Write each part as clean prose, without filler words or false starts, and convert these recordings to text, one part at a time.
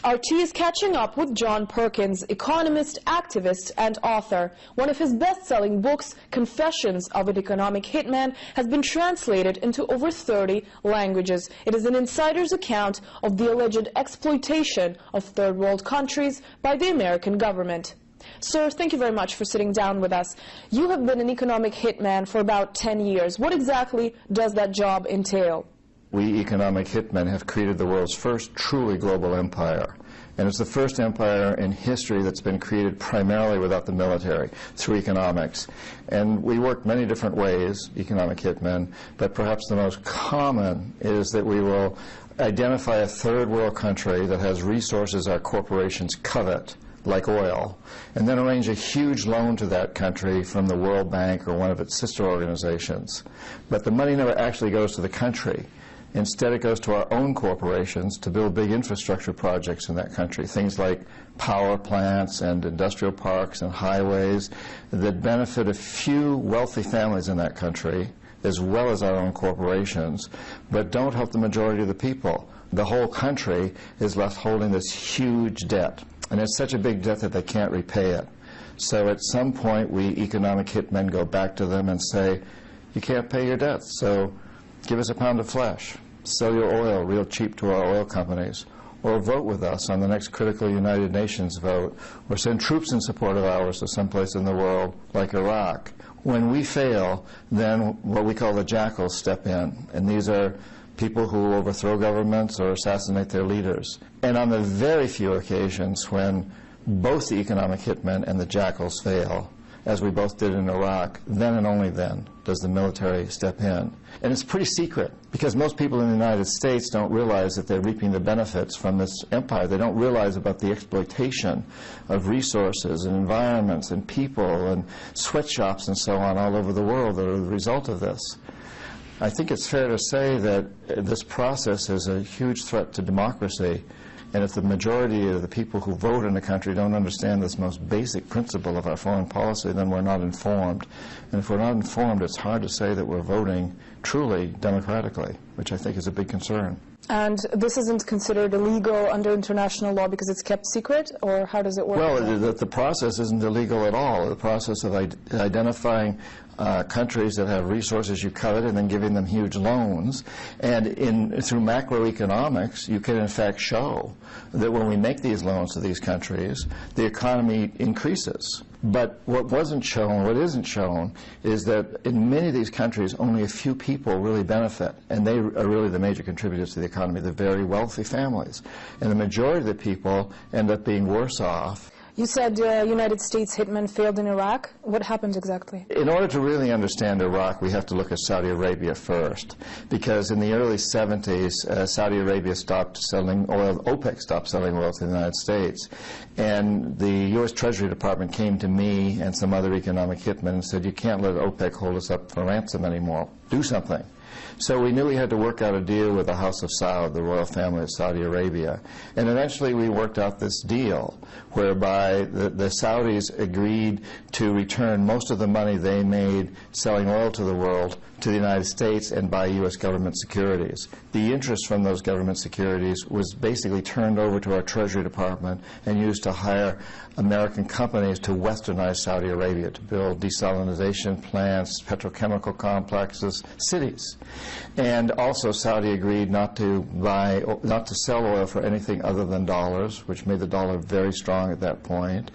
RT is catching up with John Perkins, economist, activist, and author. One of his best-selling books, Confessions of an Economic Hitman, has been translated into over 30 languages. It is an insider's account of the alleged exploitation of third world countries by the American government. Sir, thank you very much for sitting down with us. You have been an economic hitman for about 10 years. What exactly does that job entail? We economic hitmen have created the world's first truly global empire. And it's the first empire in history that's been created primarily without the military, through economics. And we work many different ways, economic hitmen, but perhaps the most common is that we will identify a third world country that has resources our corporations covet, like oil, and then arrange a huge loan to that country from the World Bank or one of its sister organizations. But the money never actually goes to the country. Instead, it goes to our own corporations to build big infrastructure projects in that country, things like power plants and industrial parks and highways that benefit a few wealthy families in that country, as well as our own corporations, but don't help the majority of the people. The whole country is left holding this huge debt, and it's such a big debt that they can't repay it. So at some point, we economic hitmen go back to them and say, you can't pay your debts, so give us a pound of flesh, sell your oil real cheap to our oil companies, or vote with us on the next critical United Nations vote, or send troops in support of ours to someplace in the world like Iraq. When we fail, then what we call the jackals step in, and these are people who overthrow governments or assassinate their leaders. And on the very few occasions when both the economic hitmen and the jackals fail, as we both did in Iraq, then and only then does the military step in. And it's pretty secret, because most people in the United States don't realize that they're reaping the benefits from this empire. They don't realize about the exploitation of resources and environments and people and sweatshops and so on all over the world that are the result of this. I think it's fair to say that this process is a huge threat to democracy. And if the majority of the people who vote in the country don't understand this most basic principle of our foreign policy, then we're not informed. And if we're not informed, it's hard to say that we're voting truly democratically, which I think is a big concern. And this isn't considered illegal under international law because it's kept secret, or how does it work? Well, the process isn't illegal at all. The process of identifying countries that have resources you covet and then giving them huge loans. And through macroeconomics, you can in fact show that when we make these loans to these countries, the economy increases. But what wasn't shown, what isn't shown, is that in many of these countries, only a few people really benefit, and they are really the major contributors to the economy, the very wealthy families. And the majority of the people end up being worse off. You said United States hitmen failed in Iraq. What happened exactly? In order to really understand Iraq, we have to look at Saudi Arabia first, because in the early 70s, Saudi Arabia stopped selling oil, OPEC stopped selling oil to the United States, and the U.S. Treasury Department came to me and some other economic hitmen and said, you can't let OPEC hold us up for ransom anymore. Do something. So we knew we had to work out a deal with the House of Saud, the royal family of Saudi Arabia. And eventually we worked out this deal whereby the Saudis agreed to return most of the money they made selling oil to the world to the United States and buy U.S. government securities. The interest from those government securities was basically turned over to our Treasury Department and used to hire American companies to westernize Saudi Arabia, to build desalination plants, petrochemical complexes, cities. And also Saudi agreed not to sell oil for anything other than dollars, which made the dollar very strong at that point.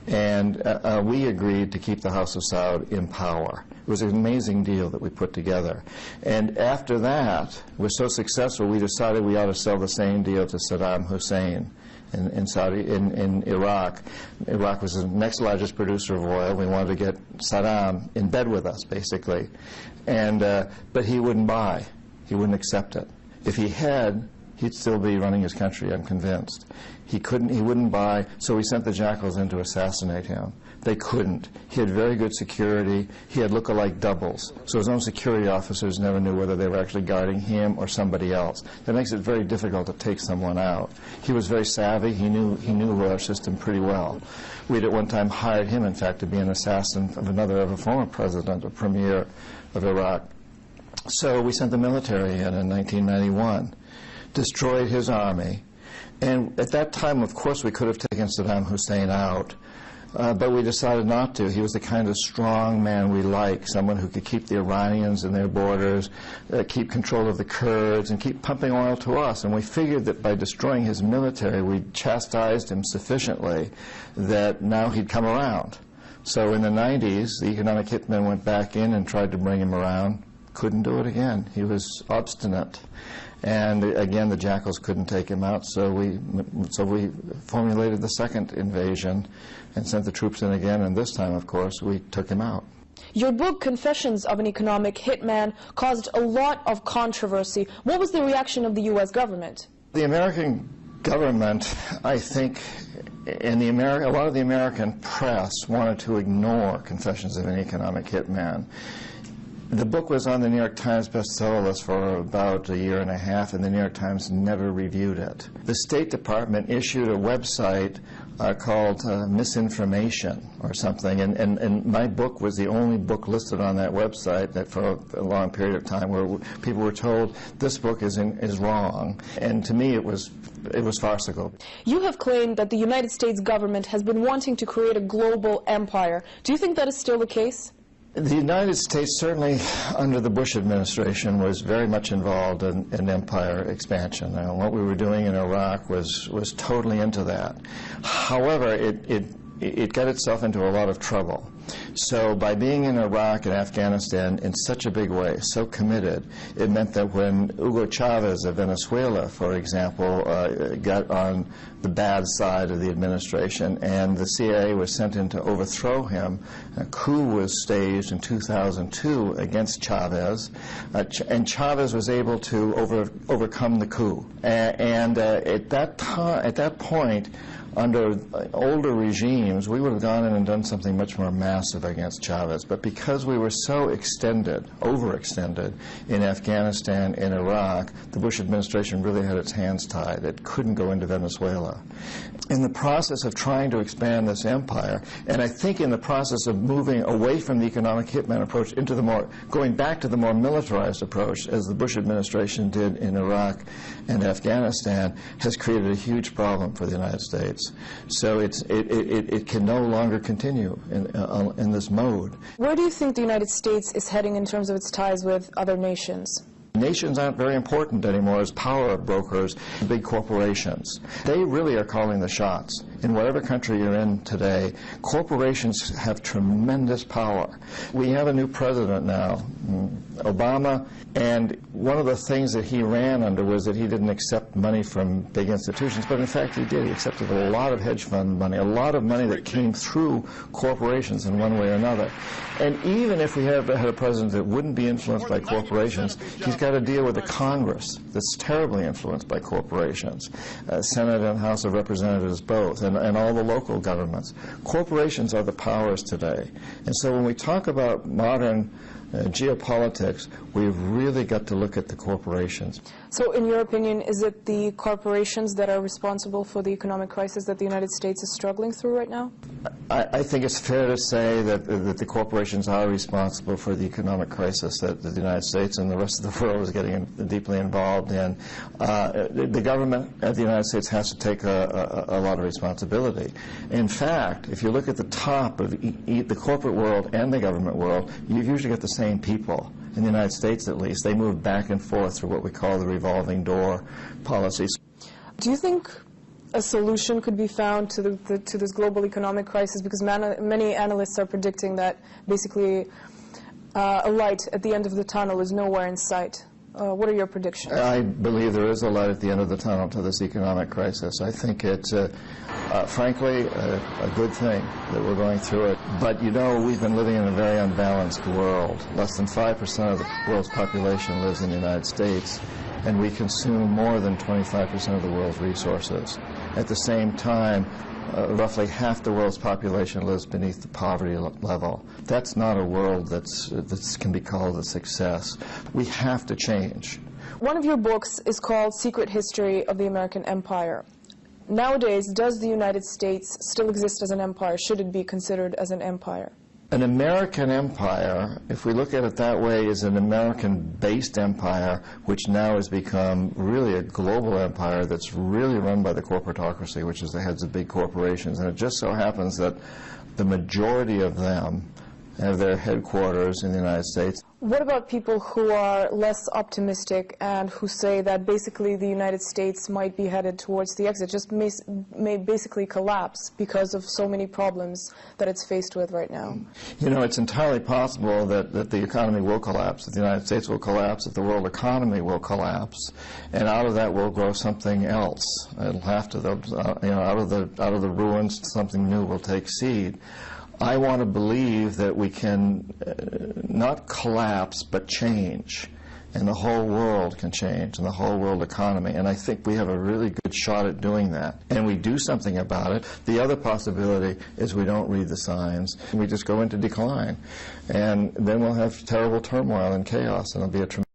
And we agreed to keep the House of Saud in power. It was an amazing deal that we put together. And after that was so successful, we decided we ought to sell the same deal to Saddam Hussein in Iraq. Iraq was the next largest producer of oil. We wanted to get Saddam in bed with us, basically. And but he wouldn't buy. He wouldn't accept it. If he had, he'd still be running his country, I'm convinced. He wouldn't buy, so we sent the jackals in to assassinate him. They couldn't. He had very good security. He had look-alike doubles, so his own security officers never knew whether they were actually guarding him or somebody else. That makes it very difficult to take someone out. He was very savvy. He knew our system pretty well. We'd at one time hired him, in fact, to be an assassin of a former president, a premier of Iraq. So we sent the military in 1991, destroyed his army, And at that time, of course, we could have taken Saddam Hussein out, but we decided not to. He was the kind of strong man we like, someone who could keep the Iranians in their borders, keep control of the Kurds, and keep pumping oil to us. And we figured that by destroying his military, we chastised him sufficiently that now he'd come around. So in the 90s, the economic hitmen went back in and tried to bring him around. Couldn't do it again. He was obstinate. And again, the jackals couldn't take him out, so we formulated the second invasion and sent the troops in again, and this time, of course, we took him out. Your book, Confessions of an Economic Hitman, caused a lot of controversy. What was the reaction of the U.S. government? The American government, I think, and a lot of the American press wanted to ignore Confessions of an Economic Hitman. The book was on the New York Times bestseller list for about a year and a half, and the New York Times never reviewed it. The State Department issued a website called Misinformation or something, and my book was the only book listed on that website that for a long period of time where people were told this book is wrong, and to me it was farcical. You have claimed that the United States government has been wanting to create a global empire. Do you think that is still the case? The United States, certainly under the Bush administration, was very much involved in empire expansion. What we were doing in Iraq was totally into that. However, it got itself into a lot of trouble. So by being in Iraq and Afghanistan in such a big way, so committed, it meant that when Hugo Chavez of Venezuela, for example, got on the bad side of the administration and the CIA was sent in to overthrow him, a coup was staged in 2002 against Chavez, and Chavez was able to overcome the coup. And at that point, under older regimes, we would have gone in and done something much more massive against Chavez. But because we were so overextended in Afghanistan and Iraq, the Bush administration really had its hands tied. It couldn't go into Venezuela. In the process of trying to expand this empire, and I think in the process of moving away from the economic hitman approach into going back to the more militarized approach, as the Bush administration did in Iraq and Afghanistan, has created a huge problem for the United States. So it can no longer continue in this mode. Where do you think the United States is heading in terms of its ties with other nations? Nations aren't very important anymore as power brokers, big corporations. They really are calling the shots. In whatever country you're in today, corporations have tremendous power. We have a new president now, Obama, and one of the things that he ran under was that he didn't accept money from big institutions, but in fact he did. He accepted a lot of hedge fund money, a lot of money that came through corporations in one way or another. And even if we had a president that wouldn't be influenced by corporations, he's got to deal with a Congress that's terribly influenced by corporations, Senate and House of Representatives both, and all the local governments. Corporations are the powers today. And so when we talk about modern geopolitics, we've really got to look at the corporations. So in your opinion, is it the corporations that are responsible for the economic crisis that the United States is struggling through right now? I think it's fair to say that the corporations are responsible for the economic crisis that the United States and the rest of the world is getting deeply involved in. The government of the United States has to take a lot of responsibility. In fact, if you look at the top of the corporate world and the government world, you've usually got the same people. In the United States, at least, they move back and forth through what we call the revolving door policies. Do you think a solution could be found to this global economic crisis? Because many analysts are predicting that basically a light at the end of the tunnel is nowhere in sight. What are your predictions? I believe there is a light at the end of the tunnel to this economic crisis. I think it's, frankly, a good thing that we're going through it. But, you know, we've been living in a very unbalanced world. Less than 5% of the world's population lives in the United States, and we consume more than 25% of the world's resources. At the same time, roughly half the world's population lives beneath the poverty level. That's not a world that can be called a success. We have to change. One of your books is called Secret History of the American Empire. Nowadays, does the United States still exist as an empire? Should it be considered as an empire? An American empire, if we look at it that way, is an American-based empire which now has become really a global empire that's really run by the corporatocracy, which is the heads of big corporations. And it just so happens that the majority of them have their headquarters in the United States. What about people who are less optimistic and who say that basically the United States might be headed towards the exit, just may basically collapse because of so many problems that it's faced with right now? You know, it's entirely possible that the economy will collapse, that the United States will collapse, that the world economy will collapse, and out of that will grow something else. It'll have to, you know, out of the ruins, something new will take seed. I want to believe that we can not collapse, but change, and the whole world can change, and the whole world economy, and I think we have a really good shot at doing that, and we do something about it. The other possibility is we don't read the signs, and we just go into decline, and then we'll have terrible turmoil and chaos, and it'll be a tremendous